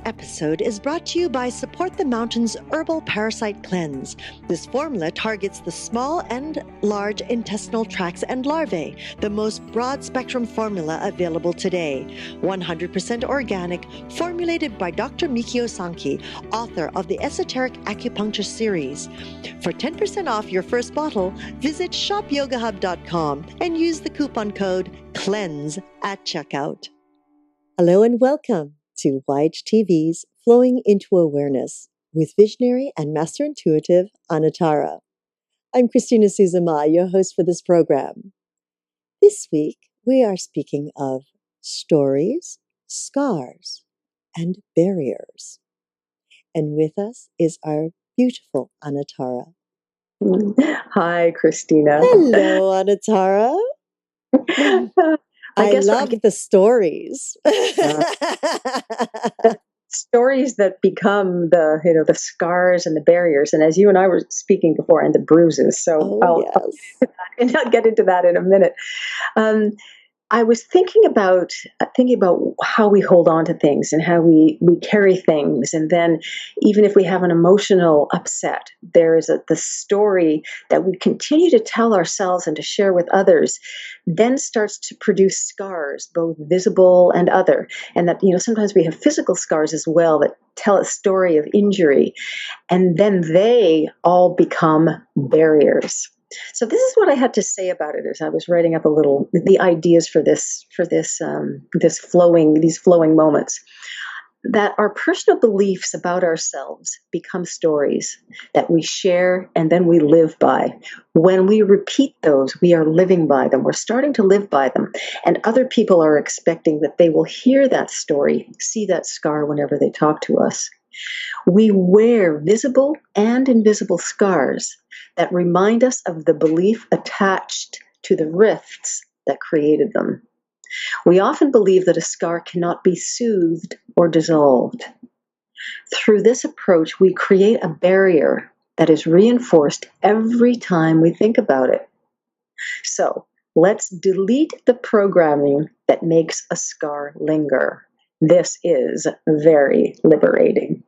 episode is brought to you by Support the Mountains Herbal Parasite Cleanse. This formula targets the small and large intestinal tracts and larvae, the most broad-spectrum formula available today. 100% organic, formulated by Dr. Mikio Sankey, author of the Esoteric Acupuncture series. For 10% off your first bottle, visit shopyogahub.com and use the coupon code CLEANSE at checkout. Hello and welcome to YHTV's Flowing into Awareness with visionary and master intuitive Anatara. I'm Christina Suzuma, your host for this program. This week, we are speaking of stories, scars, and barriers. And with us is our beautiful Anatara. Hi, Christina. Hello, Anatara. I love the stories. Stories that become the scars and the barriers. And as you and I were speaking before, and the bruises. So I'll get into that in a minute. I was thinking about how we hold on to things and how we carry things. And then even if we have an emotional upset, there is the story that we continue to tell ourselves and to share with others, then starts to produce scars, both visible and other. And that, sometimes we have physical scars as well that tell a story of injury. And then they all become barriers. So this is what I had to say about it as I was writing up the ideas for these flowing moments. That our personal beliefs about ourselves become stories that we share and then we live by. When we repeat those, we are living by them. We're starting to live by them. And other people are expecting that they will hear that story, see that scar whenever they talk to us. We wear visible and invisible scars that remind us of the belief attached to the rifts that created them. We often believe that a scar cannot be soothed or dissolved. Through this approach, we create a barrier that is reinforced every time we think about it. So, let's delete the programming that makes a scar linger. This is very liberating.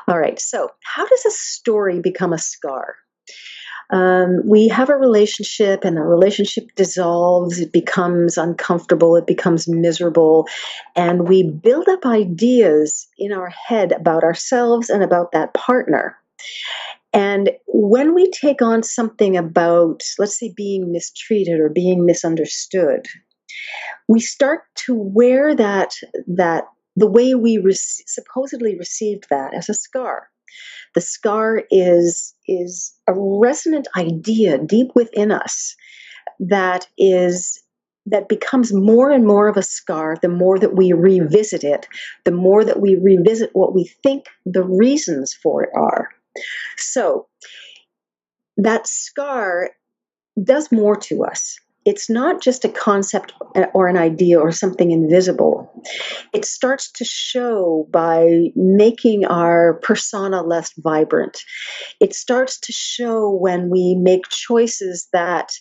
All right, so how does a story become a scar? We have a relationship and the relationship dissolves, it becomes uncomfortable, it becomes miserable, and we build up ideas in our head about ourselves and about that partner. And when we take on something about, let's say, being mistreated or being misunderstood, we start to wear that the way we supposedly received that as a scar. The scar is a resonant idea deep within us that becomes more and more of a scar the more that we revisit it, the more that we revisit what we think the reasons for it are. So that scar does more to us. It's not just a concept or an idea or something invisible. It starts to show by making our persona less vibrant. It starts to show when we make choices that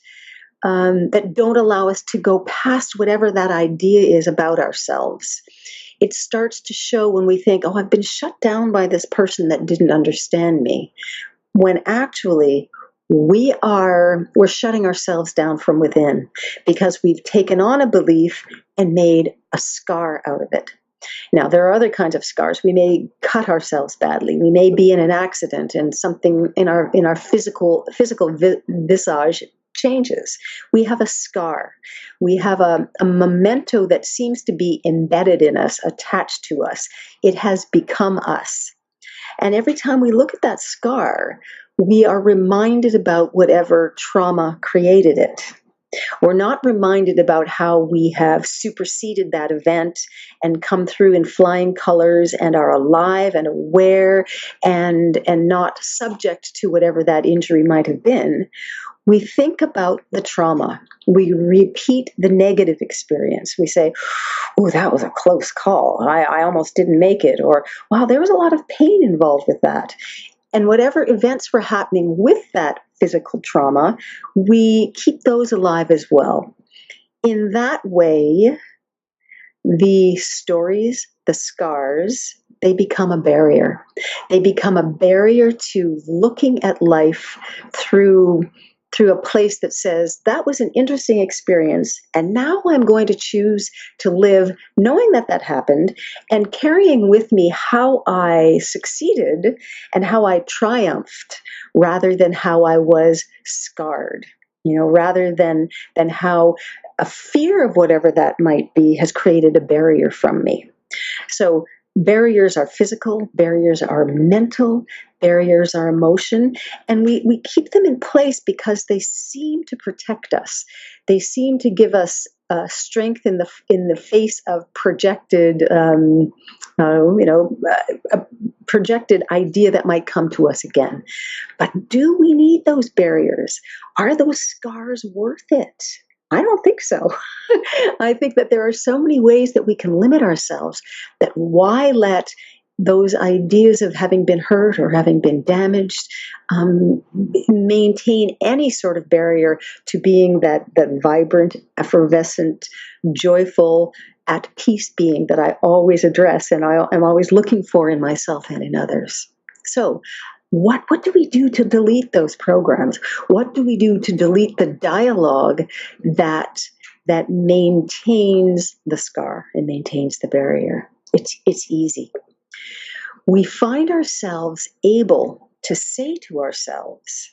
don't allow us to go past whatever that idea is about ourselves. It starts to show when we think, I've been shut down by this person that didn't understand me, when actually we're shutting ourselves down from within because we've taken on a belief and made a scar out of it. Now, there are other kinds of scars. We may cut ourselves badly. We may be in an accident and something in our physical visage changes. We have a scar. We have a memento that seems to be embedded in us, attached to us. It has become us. And every time we look at that scar, we are reminded about whatever trauma created it. We're not reminded about how we have superseded that event and come through in flying colors and are alive and aware and not subject to whatever that injury might have been. We think about the trauma. We repeat the negative experience. We say, oh, that was a close call. I almost didn't make it. Or, wow, there was a lot of pain involved with that. And whatever events were happening with that physical trauma, we keep those alive as well. In that way, the stories, the scars they become a barrier. They become a barrier to looking at life through a place that says, that was an interesting experience, and now I'm going to choose to live knowing that that happened and carrying with me how I succeeded and how I triumphed rather than how I was scarred, rather than how a fear of whatever that might be has created a barrier from me. So barriers are physical, barriers are mental, barriers are emotion, and we keep them in place because they seem to protect us. They seem to give us strength in the face of projected, a projected idea that might come to us again. But do we need those barriers? Are those scars worth it? I don't think so. I think that there are so many ways that we can limit ourselves, that why let those ideas of having been hurt or having been damaged maintain any sort of barrier to being that vibrant, effervescent, joyful, at peace being that I always address and I am always looking for in myself and in others. So what do we do to delete those programs? What do we do to delete the dialogue that maintains the scar and maintains the barrier? It's easy. We find ourselves able to say to ourselves,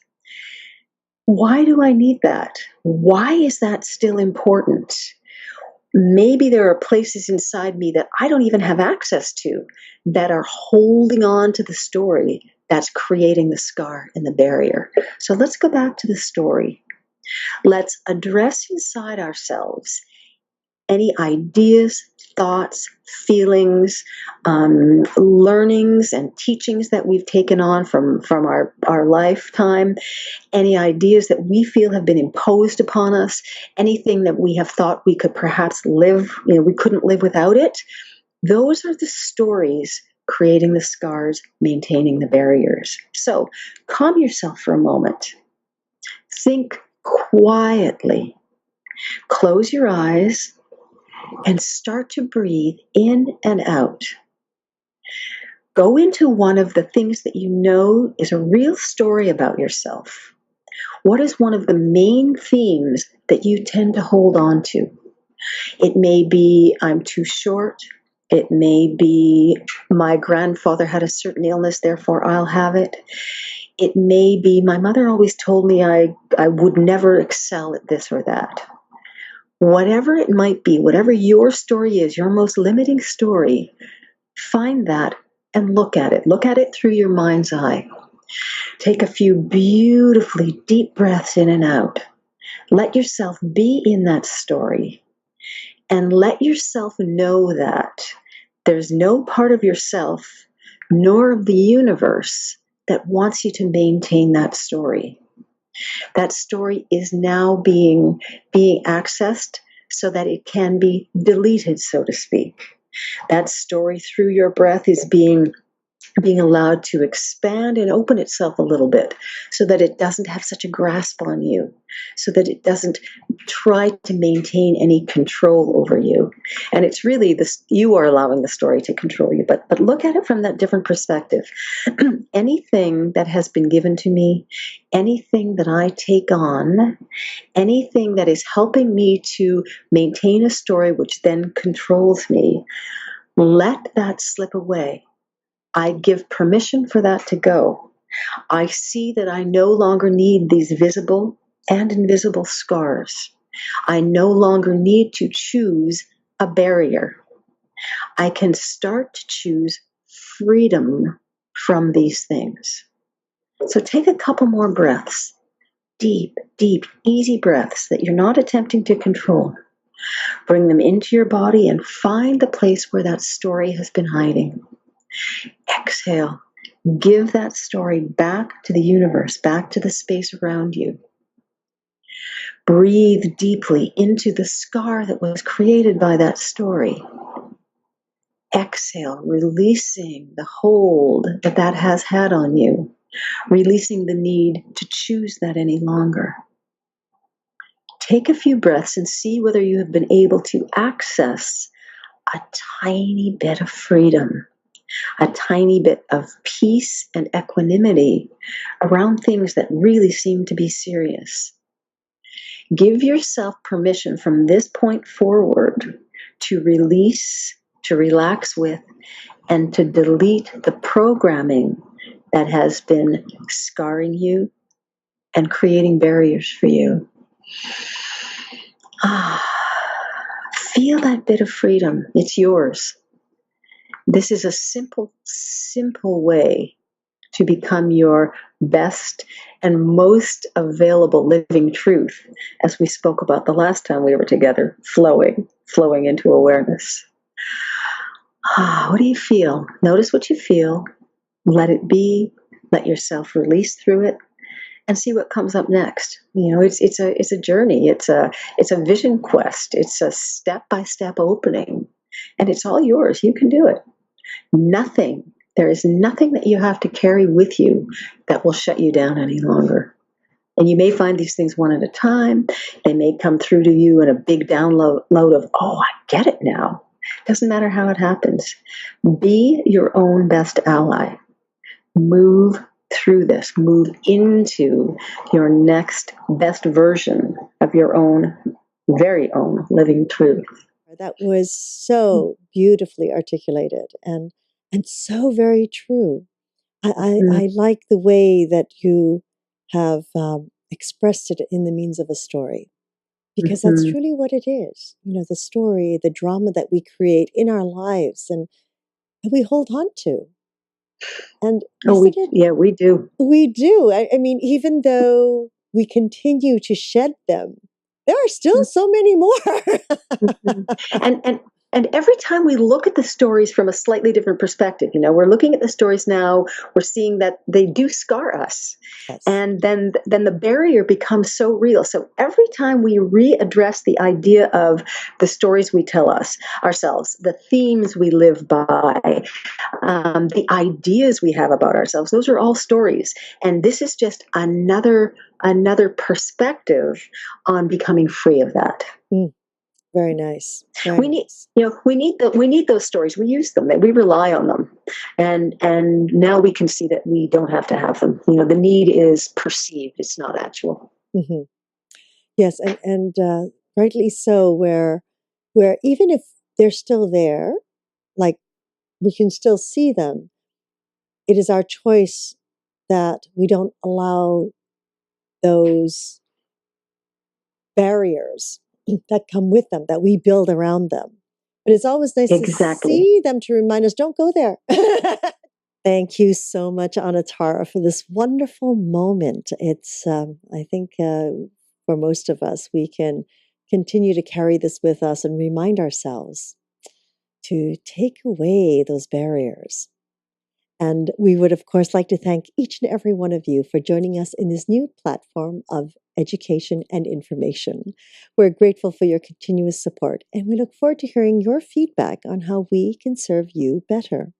why do I need that? Why is that still important? Maybe there are places inside me that I don't even have access to that are holding on to the story that's creating the scar and the barrier. So let's go back to the story. Let's address inside ourselves any ideas, thoughts, feelings, learnings and teachings that we've taken on from our lifetime, any ideas that we feel have been imposed upon us, anything that we have thought we could perhaps live, we couldn't live without it. Those are the stories creating the scars, maintaining the barriers. So calm yourself for a moment. Think quietly. Close your eyes and start to breathe in and out. Go into one of the things that you know is a real story about yourself. What is one of the main themes that you tend to hold on to? It may be, I'm too short. It may be, my grandfather had a certain illness, therefore I'll have it. It may be, my mother always told me I would never excel at this or that. Whatever it might be, whatever your story is, your most limiting story, find that and look at it. Look at it through your mind's eye. Take a few beautifully deep breaths in and out. Let yourself be in that story. And let yourself know that there's no part of yourself, nor of the universe, that wants you to maintain that story. That story is now being accessed so that it can be deleted, so to speak. That story through your breath is being allowed to expand and open itself a little bit so that it doesn't have such a grasp on you, so that it doesn't try to maintain any control over you. And it's really this, you are allowing the story to control you, but look at it from that different perspective. Anything that has been given to me, anything that I take on, anything that is helping me to maintain a story which then controls me, let that slip away. I give permission for that to go. I see that I no longer need these visible and invisible scars. I no longer need to choose a barrier. I can start to choose freedom from these things. So take a couple more breaths. Deep, deep, easy breaths that you're not attempting to control. Bring them into your body and find the place where that story has been hiding. Exhale. Give that story back to the universe, back to the space around you. Breathe deeply into the scar that was created by that story. Exhale, releasing the hold that has had on you, releasing the need to choose that any longer. Take a few breaths and see whether you have been able to access a tiny bit of freedom. a tiny bit of peace and equanimity around things that really seem to be serious. Give yourself permission from this point forward to release, to relax with, and to delete the programming that has been scarring you and creating barriers for you. Feel that bit of freedom. It's yours. This is a simple, simple way to become your best and most available living truth, as we spoke about the last time we were together, flowing into awareness. What do you feel? Notice what you feel. Let it be. Let yourself release through it, and see what comes up next. You know, it's a journey. It's a vision quest. It's a step-by-step opening, and it's all yours. You can do it. There is nothing that you have to carry with you that will shut you down any longer. And you may find these things one at a time. They may come through to you in a big download of, oh, I get it now. Doesn't matter how it happens. Be your own best ally. Move through this. Move into your next best version of your own, very own living truth. That was so beautifully articulated and so very true. I like the way that you have expressed it in the means of a story, because that's truly what it is. You know, the story, the drama that we create in our lives and we hold on to. And we do. We do. I mean, even though we continue to shed them, there are still so many more. And every time we look at the stories from a slightly different perspective, you know, we're looking at the stories now, we're seeing that they do scar us. Yes. And then the barrier becomes so real. So every time we readdress the idea of the stories we tell ourselves, the themes we live by, the ideas we have about ourselves, those are all stories. And this is just another perspective on becoming free of that. Very nice. We need those stories. We use them. We rely on them, and now we can see that we don't have to have them. You know, the need is perceived; it's not actual. Mm-hmm. Yes, and rightly so. Where even if they're still there, like we can still see them. It is our choice that we don't allow those barriers that come with them, that we build around them. But it's always nice to see them to remind us, don't go there. Thank you so much, Anatara, for this wonderful moment. It's, I think for most of us, we can continue to carry this with us and remind ourselves to take away those barriers. And we would, of course, like to thank each and every one of you for joining us in this new platform of education and information. We're grateful for your continuous support, and we look forward to hearing your feedback on how we can serve you better.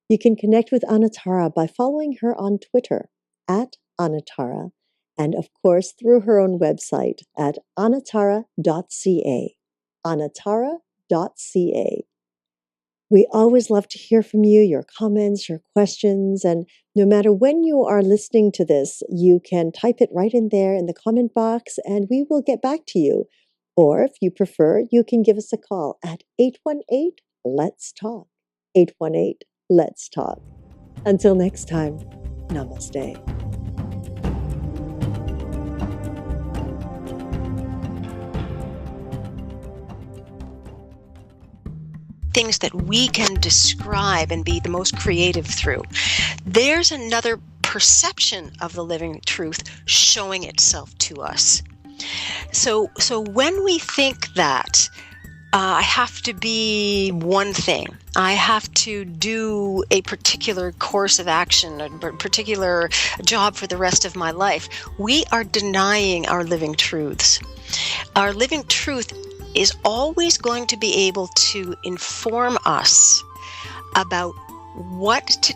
You can connect with Anatara by following her on Twitter @Anatara, and of course through her own website at anatara.ca. Anatara.ca. We always love to hear from you, your comments, your questions, and no matter when you are listening to this, you can type it right in there in the comment box and we will get back to you. Or if you prefer, you can give us a call at 818-LETS-TALK. 818-LETS-TALK. Until next time, namaste. Things that we can describe and be the most creative through. There's another perception of the living truth showing itself to us. So when we think that I have to be one thing, I have to do a particular course of action, a particular job for the rest of my life, we are denying our living truths. Our living truth is always going to be able to inform us about what to